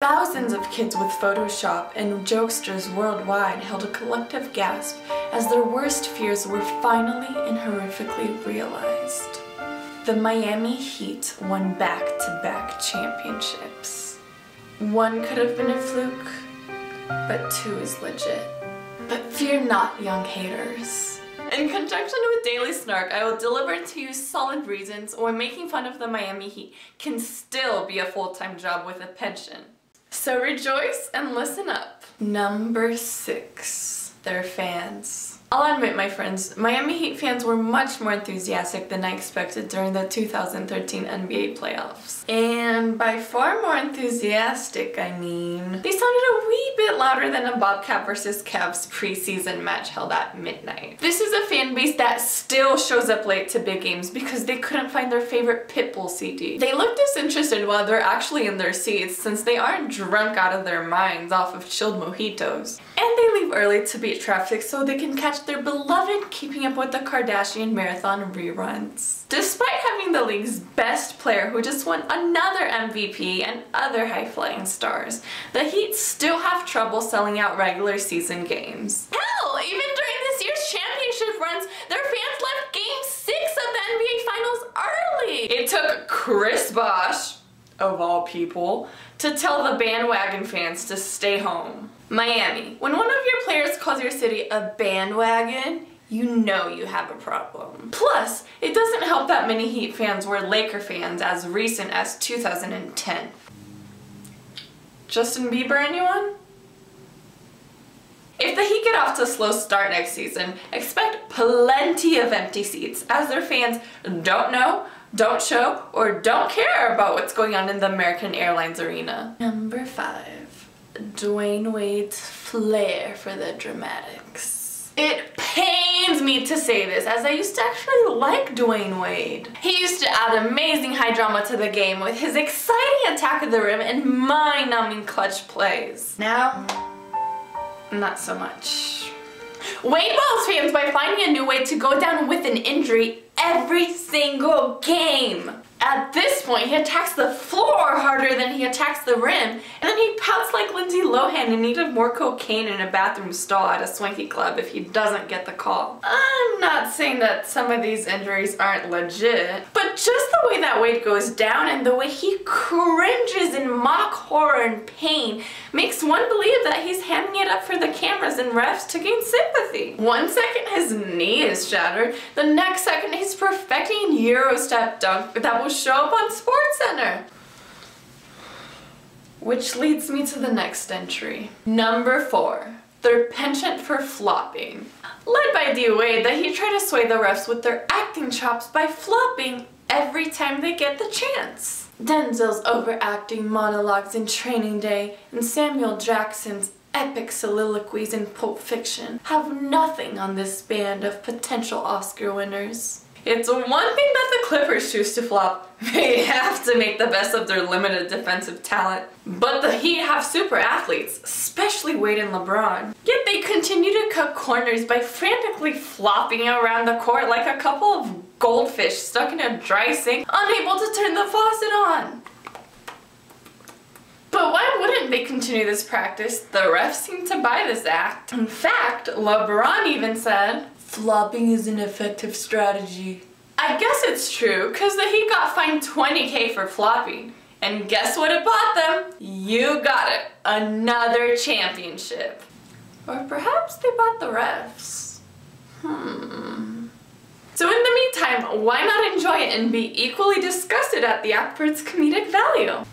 Thousands of kids with Photoshop and jokesters worldwide held a collective gasp as their worst fears were finally and horrifically realized. The Miami Heat won back-to-back championships. One could have been a fluke, but two is legit. But fear not, young haters. In conjunction with Daily Snark, I will deliver to you solid reasons why making fun of the Miami Heat can still be a full-time job with a pension. So rejoice and listen up. Number 6. Their fans. I'll admit, my friends, Miami Heat fans were much more enthusiastic than I expected during the 2013 NBA playoffs. And by far more enthusiastic, I mean, they sounded a wee bit louder than a Bobcat vs. Cavs preseason match held at midnight. This is a fan base that still shows up late to big games because they couldn't find their favorite Pitbull CD. They look disinterested while they're actually in their seats since they aren't drunk out of their minds off of chilled mojitos. And they leave early to beat traffic so they can catch their beloved Keeping Up with the Kardashian marathon reruns. Despite having the league's best player who just won another MVP and other high-flying stars, the Heat still have trouble selling out regular season games. Hell, even during this year's championship runs, their fans left Game 6 of the NBA Finals early! It took Chris Bosh, of all people, to tell the bandwagon fans to stay home. Miami. When one of your players calls your city a bandwagon, you know you have a problem. Plus, it doesn't help that many Heat fans were Laker fans as recent as 2010. Justin Bieber, anyone? If the Heat get off to a slow start next season, expect plenty of empty seats as their fans don't know, don't show, or don't care about what's going on in the American Airlines arena. Number 5. Dwyane Wade's flair for the dramatics. It pains me to say this, as I used to actually like Dwyane Wade. He used to add amazing high drama to the game with his exciting attack of the rim and mind-numbing clutch plays. Now, not so much. Wade balls fans by finding a new way to go down with an injury every single game. At this point, he attacks the floor harder than he attacks the rim, and then he pouts like Lindsay Lohan in need of more cocaine in a bathroom stall at a swanky club if he doesn't get the call. I'm not saying that some of these injuries aren't legit, but just the way that Wade goes down and the way he cringes in mock horror and pain makes one believe that he's hamming it up for the cameras and refs to gain sympathy. One second his knee is shattered, the next second he's perfecting a Euro step dunk that will show up on SportsCenter. Which leads me to the next entry. Number 4. Their penchant for flopping. Led by D. Wade, that he tried to sway the refs with their acting chops by flopping every time they get the chance. Denzel's overacting monologues in Training Day and Samuel Jackson's epic soliloquies in Pulp Fiction have nothing on this band of potential Oscar winners. It's one thing that the Clippers choose to flop. They have to make the best of their limited defensive talent. But the Heat have super athletes, especially Wade and LeBron. Yet they continue to cut corners by frantically flopping around the court like a couple of goldfish stuck in a dry sink, unable to turn the faucet on. But why wouldn't they continue this practice? The refs seem to buy this act. In fact, LeBron even said, "Flopping is an effective strategy." I guess it's true, because the Heat got fined $20K for flopping. And guess what it bought them? You got it. Another championship. Or perhaps they bought the refs. So in the meantime, why not enjoy it and be equally disgusted at the act for its comedic value?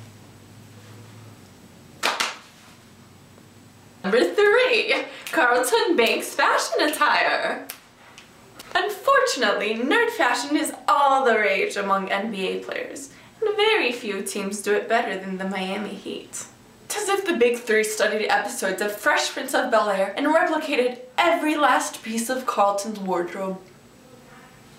Number 3. Carlton Banks fashion attire. Unfortunately, nerd fashion is all the rage among NBA players, and very few teams do it better than the Miami Heat. It's as if the Big Three studied episodes of Fresh Prince of Bel-Air and replicated every last piece of Carlton's wardrobe.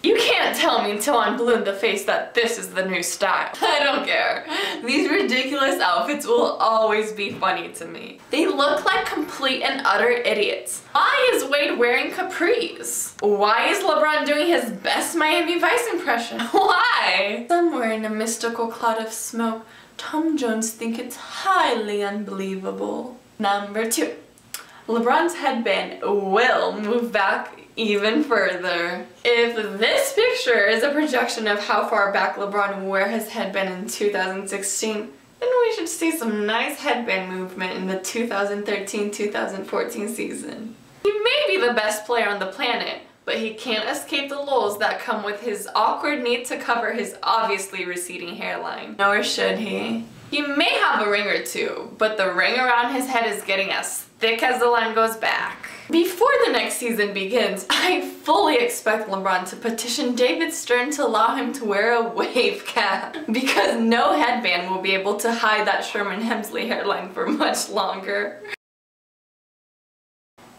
You can't tell me until I'm blue in the face that this is the new style. I don't care. These ridiculous outfits will always be funny to me. They look like complete and utter idiots. Why is Wade wearing capris? Why is LeBron doing his best Miami Vice impression? Why? Somewhere in a mystical cloud of smoke, Tom Jones think it's highly unbelievable. Number 2. LeBron's headband will move back even further. If this picture is a projection of how far back LeBron wore his headband in 2016, then we should see some nice headband movement in the 2013-2014 season. He may be the best player on the planet, but he can't escape the lulls that come with his awkward need to cover his obviously receding hairline. Nor should he. He may have a ring or two, but the ring around his head is getting as thick as the line goes back. Before the next season begins, I fully expect LeBron to petition David Stern to allow him to wear a wave cap, because no headband will be able to hide that Sherman Hemsley hairline for much longer.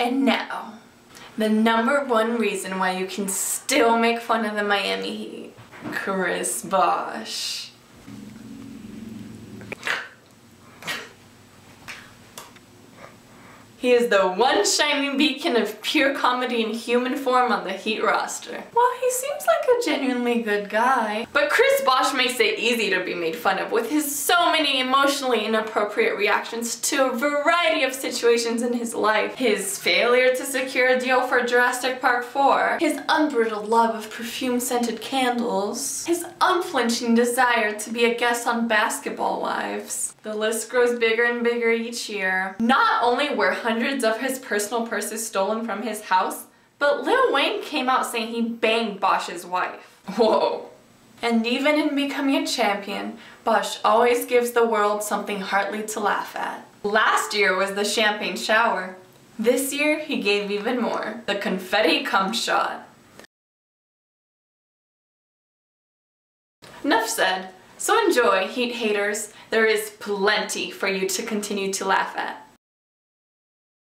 And now, the number 1 reason why you can still make fun of the Miami Heat. Chris Bosh. He is the one shining beacon of pure comedy in human form on the Heat roster. Well, he seems like a genuinely good guy. But Chris Bosh makes it easy to be made fun of with his so many emotionally inappropriate reactions to a variety of situations in his life. His failure to secure a deal for Jurassic Park 4, his unbridled love of perfume-scented candles, his unflinching desire to be a guest on Basketball Wives. The list grows bigger and bigger each year. Not only were hundreds of his personal purses stolen from his house, but Lil Wayne came out saying he banged Bosh's wife. Whoa. And even in becoming a champion, Bosh always gives the world something heartily to laugh at. Last year was the champagne shower. This year he gave even more. The confetti cum shot. Enough said. So enjoy, Heat haters. There is plenty for you to continue to laugh at.